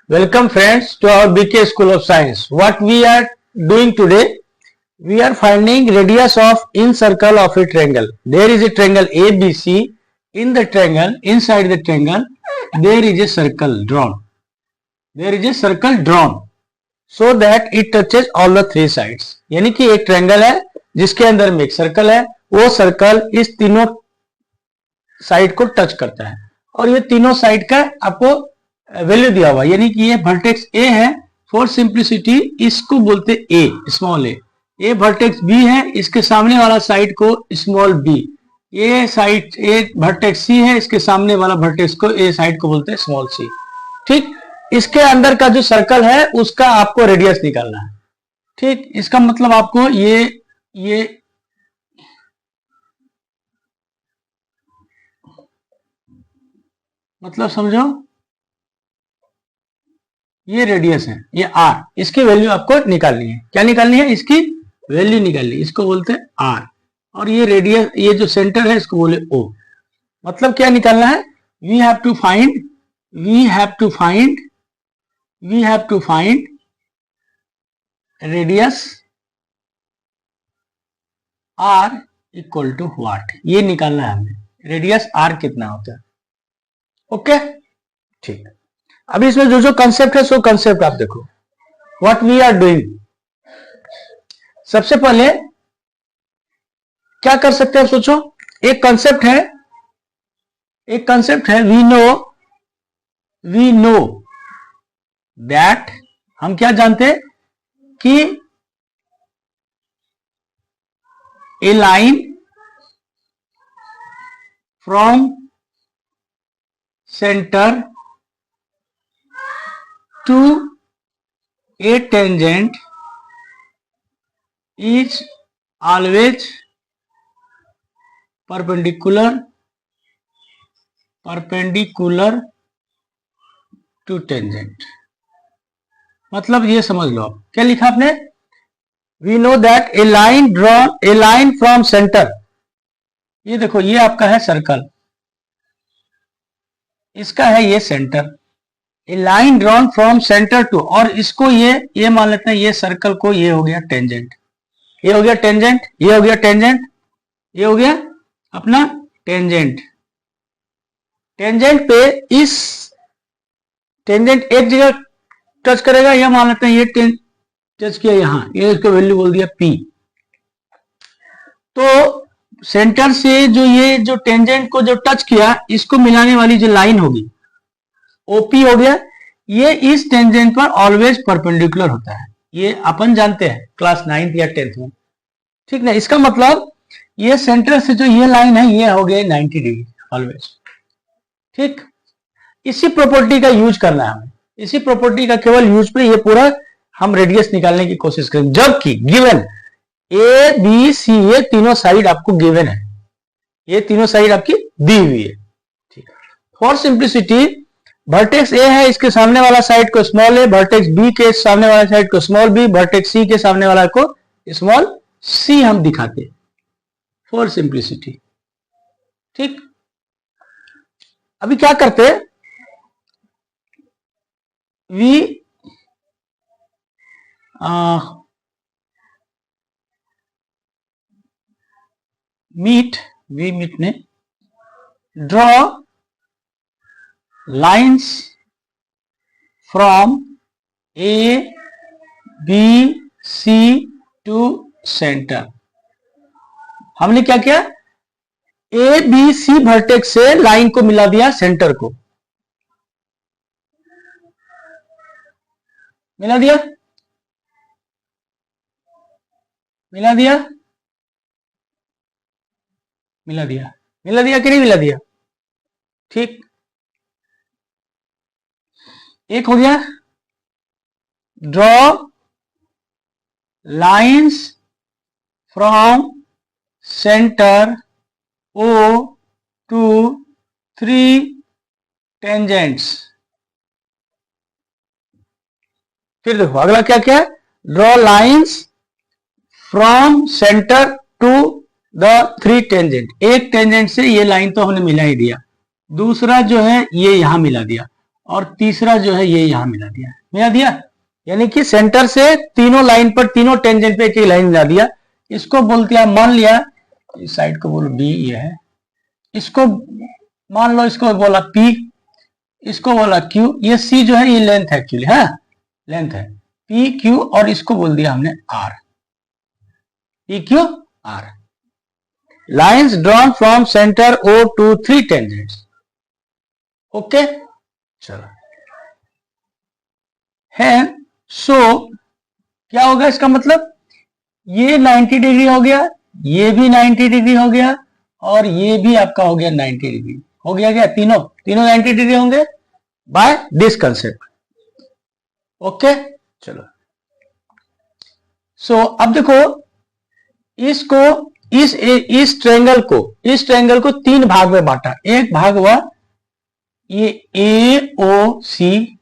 Welcome friends to our BK School of Science. What we are doing today, we are finding radius of in circle of a triangle. There is a triangle ABC. In the triangle, inside the triangle, there is a circle drawn. There is a circle drawn so that it touches all the three sides. यानी कि एक triangle है जिसके अंदर में एक circle है, वो सर्कल इस तीनों साइड को टच करता है और ये तीनों साइड का आपको वैल्यू दिया हुआ है, यानी कि ये वर्टेक्स ए है. फॉर सिंप्लिसिटी इसको बोलते ए, स्मॉल ए वर्टेक्स बी है, इसके सामने वाला साइड को स्मॉल बी. ये साइड ए वर्टेक्स सी है, इसके सामने वाला वर्टेक्स को ए साइड को बोलते हैं स्मॉल सी. ठीक, इसके अंदर का जो सर्कल है उसका आपको रेडियस निकालना है. ठीक, इसका मतलब आपको ये मतलब समझो, ये रेडियस है, ये आर, इसकी वैल्यू आपको निकालनी है. क्या निकालनी है? इसकी वैल्यू निकालनी है. इसको बोलते हैं आर. और ये रेडियस, ये जो सेंटर है इसको बोले ओ. मतलब क्या निकालना है? We have to find radius are equal to what. ये निकालना है हमें, रेडियस आर कितना होता है. ओके, ठीक. अभी इसमें जो जो कंसेप्ट है सो कंसेप्ट आप देखो. व्हाट वी आर डूइंग, सबसे पहले क्या कर सकते हैं सोचो. एक कंसेप्ट है वी नो दैट, हम क्या जानते हैं कि a line from centre to a tangent is always perpendicular to tangent. मतलब ये समझ लो आप क्या लिखा आपने. We know that a line from centre, ये देखो ये आपका है सर्कल, इसका है ये centre. A line drawn from centre to, और इसको ये मान लेते हैं, ये सर्कल को ये हो गया टेंजेंट, ये हो गया टेंजेंट, ये हो गया टेंजेंट, ये हो गया अपना टेंजेंट. टेंजेंट पे इस टेंजेंट एक जगह टच करेगा, ये मान लेते हैं ये टच किया यहां, ये इसको वैल्यू बोल दिया पी. तो सेंटर से ये जो टेंजेंट को जो टच किया, इसको मिलाने वाली जो लाइन होगी ओपी हो गया. ये इस टेंजेंट पर ऑलवेज परपेंडिकुलर होता है, ये अपन जानते हैं क्लास 9th या 10th में. ठीक ना. इसका मतलब ये सेंटर से जो ये लाइन है ये हो गया 90 डिग्री ऑलवेज. ठीक, इसी प्रॉपर्टी का यूज करना है हमें, इसी प्रॉपर्टी का केवल यूज पे ये पूरा हम रेडियस निकालने की कोशिश करें. जबकि गिवन ए बी सी, ये तीनों साइड आपको गिवन है, ये तीनों साइड आपकी दी हुई है. ठीक, फॉर सिंप्लिसिटी वर्टेक्स ए है, इसके सामने वाला साइड को स्मॉल ए, वर्टेक्स बी के सामने वाला साइड को स्मॉल बी, वर्टेक्स सी के सामने वाला को स्मॉल सी हम दिखाते फॉर सिंप्लिसिटी. ठीक, अभी क्या करते, वी मीट ने draw lines from A, B, C to center. हमने क्या किया, A, B, C वर्टेक्स से लाइन को मिला दिया सेंटर को, मिला दिया कि नहीं मिला दिया. ठीक, एक हो गया draw lines from centre O to 3 tangents. फिर देखो अगला क्या क्या, draw lines from centre to the 3 tangent. एक टेंजेंट से ये लाइन तो हमने मिला ही दिया, दूसरा जो है ये यहां मिला दिया, और तीसरा जो है ये यहां मिला दिया, यानी कि सेंटर से तीनों लाइन पर, तीनों टेंजेंट पे एक ही लाइन मिला दिया। इसको बोलते हैं, मान लिया इस साइड को बोलो बी, ये है, इसको मान लो, इसको बोला पी, इसको बोला क्यू, ये सी जो है ये लेंथ है एक्चुअली, हाँ लेंथ है पी क्यू, और इसको बोल दिया हमने R, P Q R. Lines drawn from centre O to 3 tangents. Okay, चलो है। सो क्या होगा इसका मतलब, ये 90 डिग्री हो गया, ये भी 90 डिग्री हो गया, और ये भी आपका हो गया 90 डिग्री हो गया। क्या तीनों 90 डिग्री होंगे बाय दिस कंसेप्ट। ओके, चलो। सो अब देखो, इसको इस ट्रायंगल को 3 भाग में बांटा। एक भाग हुआ ये ए ओ सी,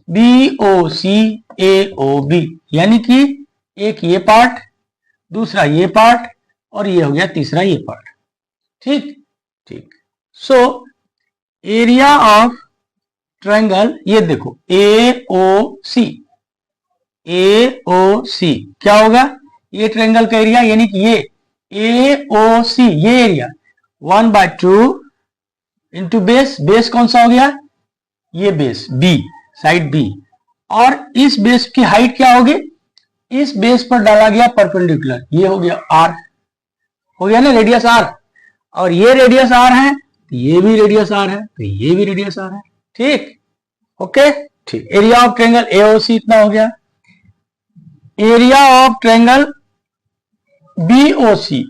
बी ओ सी, ए ओ बी, यानी कि एक ये पार्ट, दूसरा ये पार्ट, और ये हो गया तीसरा ये पार्ट। ठीक। सो एरिया ऑफ ट्रायंगल, ये देखो ए ओ सी, क्या होगा, ये ट्रायंगल का एरिया, यानी कि ये ए ओ सी, ये एरिया 1/2 इंटू बेस कौन सा हो गया, ये बेस बी, साइड बी, और इस बेस की हाइट क्या होगी, इस बेस पर डाला गया परपेंडिकुलर, ये हो गया आर, हो गया ना, रेडियस आर, और ये रेडियस आर है, तो ये भी रेडियस आर है, तो ये भी रेडियस आर है। ठीक, ओके, ठीक। एरिया ऑफ ट्रायंगल एओसी इतना हो गया। एरिया ऑफ ट्रायंगल बीओसी,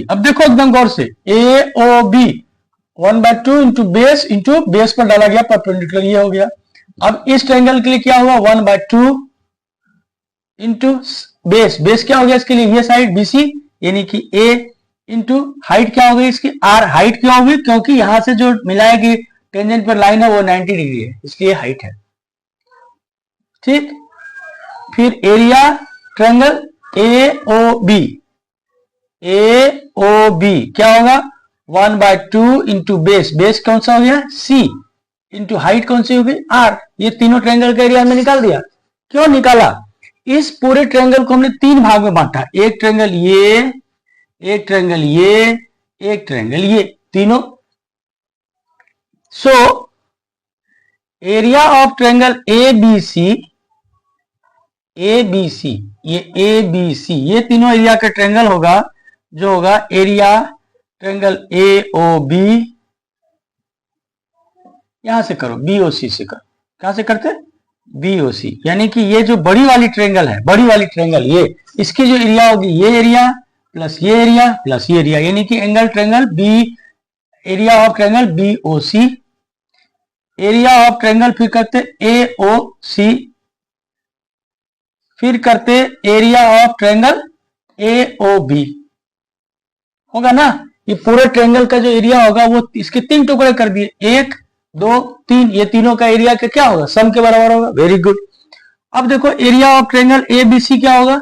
अब देखो एकदम गौर से, ए ओ बी 1/2 इंटू बेस पर डाला गया परपेंडिकुलर, ये हो गया। अब इस ट्रायंगल के लिए क्या हुआ, 1/2 इंटू बेस क्या हो गया इसके लिए, ये साइड बीसी, यानी कि ए इंटू हाइट क्या हो गई इसकी, आर। हाइट क्यों होगी, क्योंकि यहां से जो मिलाएगी टेंजेंट पर लाइन है वो 90 डिग्री है, इसलिए हाइट है। ठीक, फिर area triangle A O B क्या होगा, 1/2 इंटू बेस कौन सा हो गया, सी, इंटू हाइट कौन सी होगी, आर। ये तीनों ट्रायंगल का एरिया हमने निकाल दिया। क्यों निकाला, इस पूरे ट्रायंगल को हमने 3 भाग में बांटा, एक ट्रायंगल ये, एक ट्रायंगल ये, एक ट्रायंगल ये, तीनों। So area of triangle A B C, ये तीनों एरिया का ट्रायंगल होगा, जो होगा area triangle A O B, यहां से करो बीओसी से करो, कहां से करते, बीओसी, यानी कि ये जो बड़ी वाली ट्रायंगल ये, इसकी जो एरिया होगी, ये एरिया प्लस ये एरिया प्लस ये एरिया, यानी कि angle triangle B, area of triangle BOC, area of triangle फिर करते ए ओ सी, फिर करते area of triangle A O B, होगा ना। ये पूरे ट्रायंगल का जो एरिया होगा वो इसके 3 टुकड़े कर दिए, 1 2 3, ये तीनों का एरिया का क्या होगा, सम के बराबर होगा। Very good. अब देखो area of triangle A B C क्या होगा,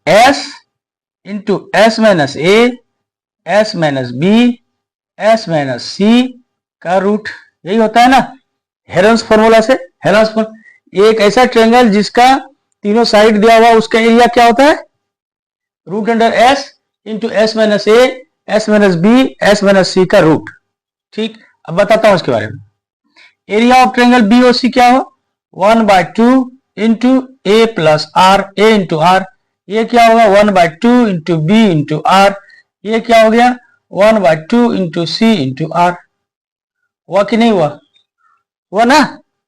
S into S minus A, S minus B, S minus C का रूट, यही होता है ना हेरन्स फॉर्मूला से। एक ऐसा ट्रायंगल जिसका तीनों साइड दिया हुआ, उसका एरिया क्या होता है, root under S into S minus A, S minus B, S minus C का रूट। ठीक, अब बताता हूं इसके बारे में। एरिया ऑफ ट्रायंगल बीओसी क्या हो, 1/2 into A plus R, A into R, ये क्या होगा 1/2 इंटू बी इंटू आर, ये क्या हो गया 1/2 इंटू सी इंटू आर। हुआ कि नहीं हुआ, हुआ ना।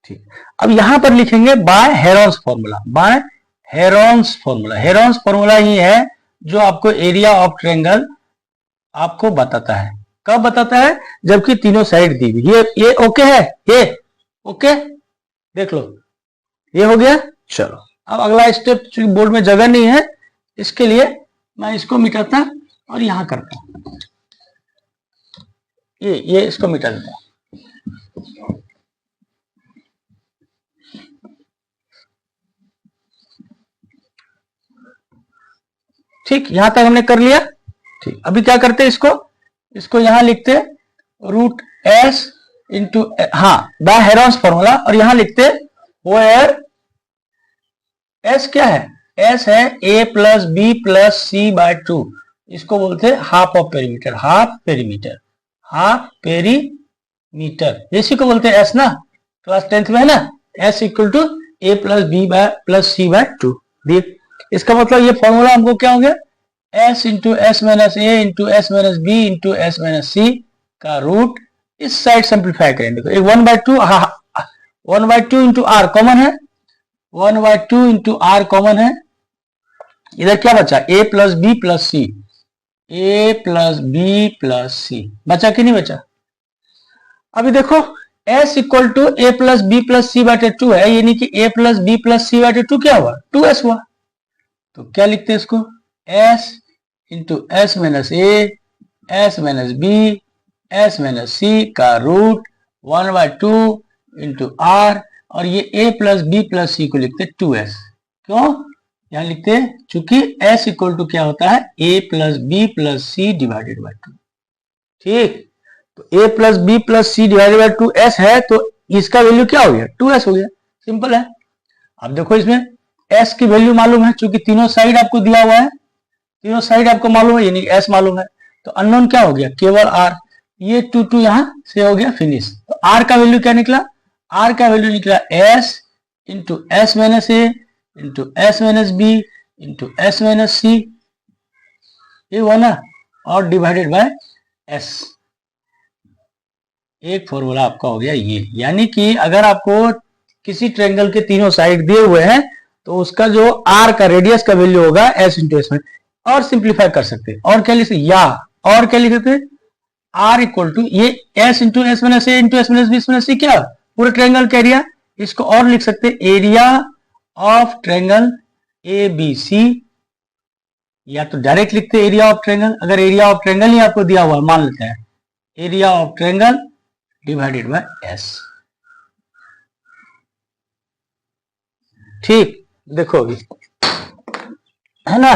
ठीक, अब यहां पर लिखेंगे by Heron's formula. Heron's formula ही है जो आपको एरिया ऑफ ट्रायंगल आपको बताता है। कब बताता है, जबकि तीनों साइड दी हुई। ये ओके है, ये ओके, देख लो ये हो गया। चलो अब अगला स्टेप, चूंकि बोर्ड में जगह नहीं है, इसके लिए मैं इसको मिटाता और यहां करता हूं, ये इसको मिटा देता हूं। ठीक, यहां तक हमने कर लिया। ठीक, अभी क्या करते हैं, इसको यहां लिखते, रूट एस इंटू, हाँ, बाय हेरोन्स फॉर्मूला, और यहां लिखते वेयर एस क्या है, एस है A plus B plus C by 2, इसको बोलते हैं half of perimeter, half perimeter, half perimeter, इसी को बोलते हैं एस ना, क्लास 10th में है ना, S equal to A plus B by plus C by 2। देख, इसका मतलब ये फॉर्मूला हमको क्या हो गया, S into S minus A into S minus B into S minus C का रूट, इस साइड सिंप्लीफाई करेंगे, देखो एक 1/2, हाँ 1/2 इंटू आर कॉमन है, 1/2 इंटू आर कॉमन है, इधर क्या बचा, A plus B plus C, A plus B plus C बचा कि नहीं बचा। अभी देखो s equal to A plus B plus C बाटे 2 है, यानी कि A plus B plus C बाटे 2 क्या हुआ, 2s हुआ, तो क्या लिखते हैं इसको, s into S minus A S minus B S minus C का रूट 1/2 इंटू आर, और ये a plus B plus C को लिखते 2s, क्यों, यहां लिखते हैं चूंकि s इक्वल टू क्या होता है, a plus B plus C divided by 2, ठीक, तो a plus B plus C divided by 2s है, तो इसका वैल्यू क्या हो गया, 2s हो गया, सिंपल है। अब देखो इसमें s की वैल्यू मालूम है, चूंकि तीनों साइड आपको दिया हुआ है, तीनों साइड आपको मालूम है, यानी s मालूम है, तो अननोन क्या हो गया, केवल r, ये 2 यहां से हो गया फिनिश, तो r का वैल्यू क्या निकला, r का वैल्यू निकला s into S minus A into S minus B into S minus C, ये हुआ ना, और डिवाइडेड बाय s, एक फॉर्मूला आपका हो गया ये। यानी कि अगर आपको किसी ट्रायंगल के तीनों साइड दिए हुए हैं, तो उसका जो आर का रेडियस का वैल्यू होगा एस इंटू एस में, और सिंप्लीफाई कर सकते हैं, और क्या लिख सकते, या और क्या लिख सकते, आर इक्वल टू ये S into S minus A into S minus B minus C, क्या पूरे ट्रायंगल का एरिया, इसको और लिख सकते हैं area of triangle A B C, या तो डायरेक्ट लिखते एरिया ऑफ ट्रायंगल, अगर एरिया ऑफ ट्रायंगल ही आपको दिया हुआ मान लेते हैं, area of triangle divided by S, ठीक, देखो अभी है ना,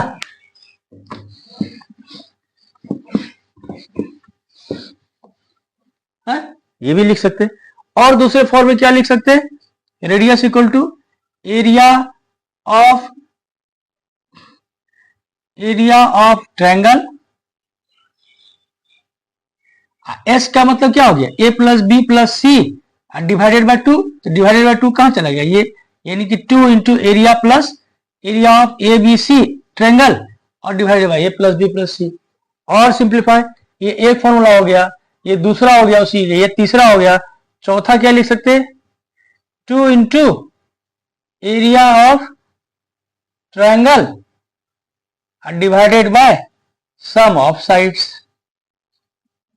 है? ये भी लिख सकते हैं, और दूसरे फॉर्म में क्या लिख सकते हैं, radius equal to area of triangle, S का मतलब क्या हो गया, A plus B plus C divided by 2, तो डिवाइडेड बाय 2 कहां चला गया, ये यानी कि 2 into area plus area of A B C triangle, और divided by A plus B plus C, और सिंप्लीफाई, ये एक फॉर्मूला हो गया, ये दूसरा हो गया उसी, ये तीसरा हो गया, चौथा क्या लिख सकते हैं, 2 into area of triangle divided by sum of sides,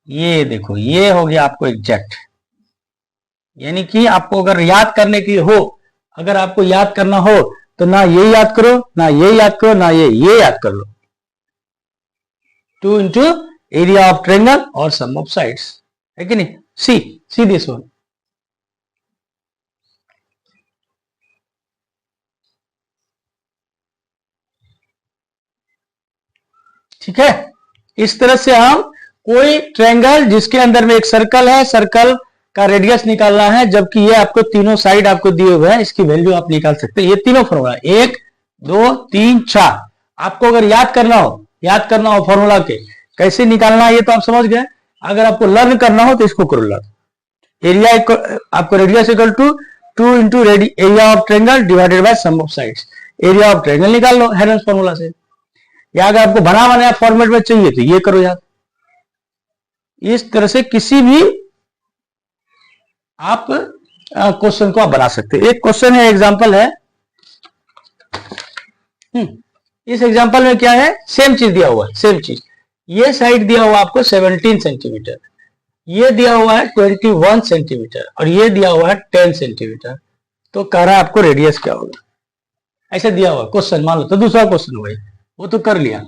ये देखो ये हो गया आपको एग्जैक्ट, यानी कि आपको अगर याद करने की हो, अगर आपको याद करना हो तो ना ये याद करो ना ये याद करो ना ये याद कर लो, 2 इंटू एरिया ऑफ ट्रायंगल और सम ऑफ साइड्स, है कि नहीं, सी दिस वन, ठीक है। इस तरह से हम कोई ट्रायंगल जिसके अंदर में एक सर्कल है, सर्कल का रेडियस निकालना है, जबकि ये आपको तीनों साइड आपको दिए हुए हैं, इसकी वैल्यू आप निकाल सकते हैं, ये तीनों फॉर्मूला 1 2 3 4, आपको अगर याद करना हो फॉर्मूला के कैसे निकालना है, ये तो आप समझ गए, अगर आपको लर्न करना हो तो इसको करो लर्न, एरिया आपको radius equal to 2 into area of triangle divided by sum of sides, area of triangle निकाल लो हेरेंस फॉर्मूला से, या अगर आपको बना बनाया फॉर्मेट में चाहिए तो ये करो याद। इस तरह से किसी भी आप क्वेश्चन को आप बना सकते हैं। एक क्वेश्चन है, एग्जांपल है, इस एग्जांपल में क्या है, सेम चीज दिया हुआ है, सेम चीज, ये साइड दिया हुआ आपको 17 सेंटीमीटर, ये दिया हुआ है 21 सेंटीमीटर, और ये दिया हुआ है 10 सेंटीमीटर, तो कह रहा है आपको रेडियस क्या होगा, ऐसे दिया हुआ क्वेश्चन, मान लो तो दूसरा क्वेश्चन हुआ, वो तो कर लिया,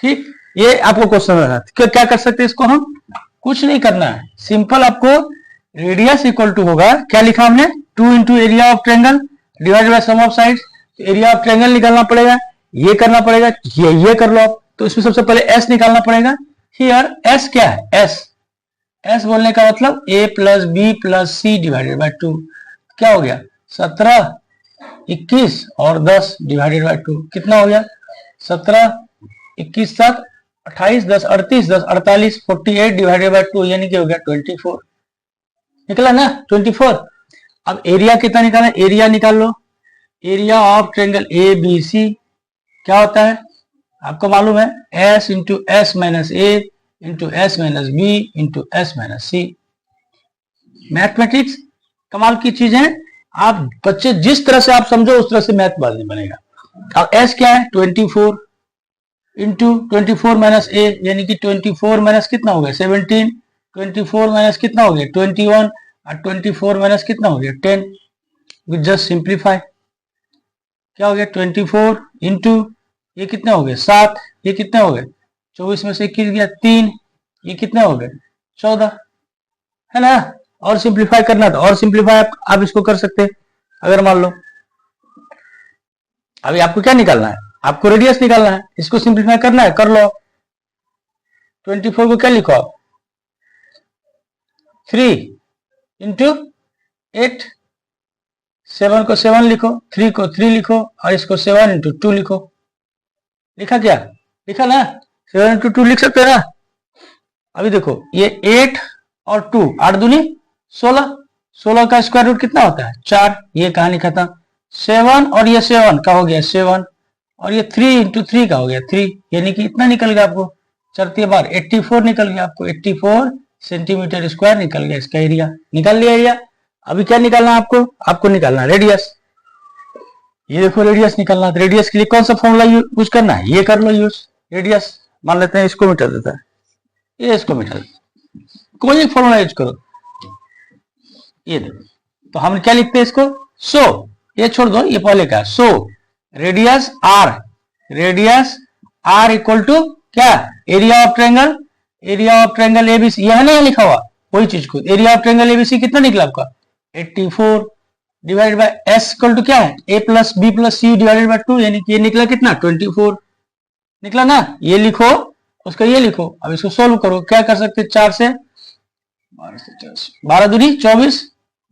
ठीक, ये आपको क्वेश्चन है, क्या कर सकते हैं इसको, हम कुछ नहीं करना है, सिंपल आपको रेडियस इक्वल टू होगा, क्या लिखा हमने, 2 into area of triangle divided by sum of sides, area of triangle निकालना पड़ेगा, ये करना पड़ेगा, ये कर लो आप, तो इसमें सबसे पहले एस निकालना पड़ेगा, हियर एस क्या है, एस एस बोलने का मतलब a plus B plus C divided by 2, क्या हो गया 17, 21 और 10 डिवाइडेड बाय 2, कितना हो गया 17, 21 7 28, 10 38, 10 48, 48 डिवाइडेड बाय 2 यानी कि हो गया 24, निकला ना 24। अब एरिया कितना निकालना, एरिया निकाल लो। Area of triangle A B C क्या होता है आपको मालूम है, S into S minus A into S minus B into S minus C. Mathematics कमाल की चीज है, आप बच्चे जिस तरह से आप समझो उस तरह से मैथ बनेगा। अब एस क्या है 24 इंटू 24 माइनस ए यानी कि 24 माइनस कितना हो गया 17, 24 माइनस कितना हो गया 21 और 24 माइनस कितना हो गया 10। विथ जस्ट सिंप्लीफाई क्या हो गया 24 इंटू ये कितना हो गया 7, ये कितना हो गया 24 में से गिर गया 3, ये कितना हो गया 14, है ना। और सिंप्लीफाई करना था, और सिंप्लीफाई आप इसको कर सकते हैं। अगर मान लो अभी आपको क्या निकालना है, आपको रेडियस निकालना है, इसको सिंप्लीफाई करना है, कर लो। 24 को क्या लिखो आप 3 इंटू 8, 7 को 7 लिखो, 3 को 3 लिखो और इसको 7 इंटू 2 लिखो। लिखा क्या, लिखा ना 7 इंटू 2 लिख सकते हैं ना। अभी देखो ये 8 और 2 8 दूनी 16, 16 का स्क्वायर रूट कितना होता है 4, ये कहां लिखा था 7 और ये 7 का हो गया 7 और ये 3 इंटू 3 का हो गया 3, यानी कि इतना निकल गया आपको 4 बार 84 निकल गया आपको, 84 सेंटीमीटर स्क्वायर निकल गया इसका एरिया, निकाल लिया एरिया। अभी क्या निकालना है आपको, आपको निकालना रेडियस। ये देखो रेडियस निकालना, तो रेडियस के लिए कौन सा फॉर्मूला यूज करना है, ये कर लो यूज। रेडियस मान लेते हैं इसको मीटर देता है, ये इसको मीटर, कोई एक फॉर्मूला यूज करो। ये देखो तो हम क्या लिखते हैं इसको सो, ये छोड़ दो ये पहले का so radius are equal to क्या area of triangle, area of triangle ABC, यह नहीं लिखा हुआ वही चीज को, एरिया ऑफ ट्रायंगल एबीसी कितना निकला आपका 84 divided by S equal to क्या है A plus B plus C divided by 2, यानी कि ये निकला कितना 24 निकला ना। ये लिखो उसका ये लिखो, अब इसको सोल्व करो, क्या कर सकते 4 से 12 दूनी 24,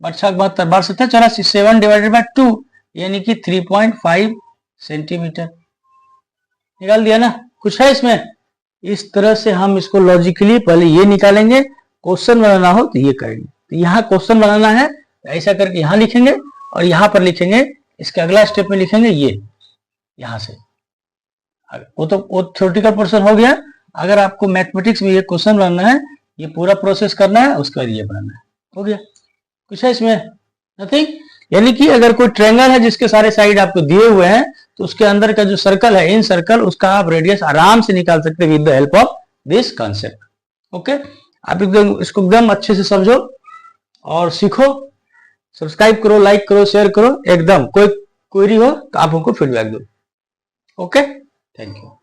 12 72, 12 7 84, 7 डिवाइडेड बाय 2 यानी कि 3.5 सेंटीमीटर निकाल दिया ना। कुछ है इसमें, इस तरह से हम इसको लॉजिकली पहले ये निकालेंगे, क्वेश्चन बनाना हो तो ये करेंगे। तो यहाँ क्वेश्चन बनाना है ऐसा करके यहाँ लिखेंगे और यहाँ पर लिखेंगे, इसके अगला स्टेप में लिखेंगे ये यहाँ से। वो तो वो थ्योरेटिकल पोर्शन हो गया। अगर आपको मैथमेटिक्स में ये क्वेश्चन बनाना है, ये पूरा प्रोसेस करना है, उसके बाद ये बनाना है, हो गया। कुछ है इसमें, नथिंग। यानी कि अगर कोई ट्रायंगल है जिसके सारे साइड आपको दिए हुए हैं तो उसके अंदर का जो सर्कल है इन सर्कल, उसका आप रेडियस आराम से निकाल सकते हैं with the help of this concept. Okay, आप एकदम इसको एकदम अच्छे से समझो और सीखो। सब्सक्राइब करो, लाइक करो, शेयर करो, एकदम कोई क्वेरी हो तो आप हमको फीडबैक दो। Okay, thank you.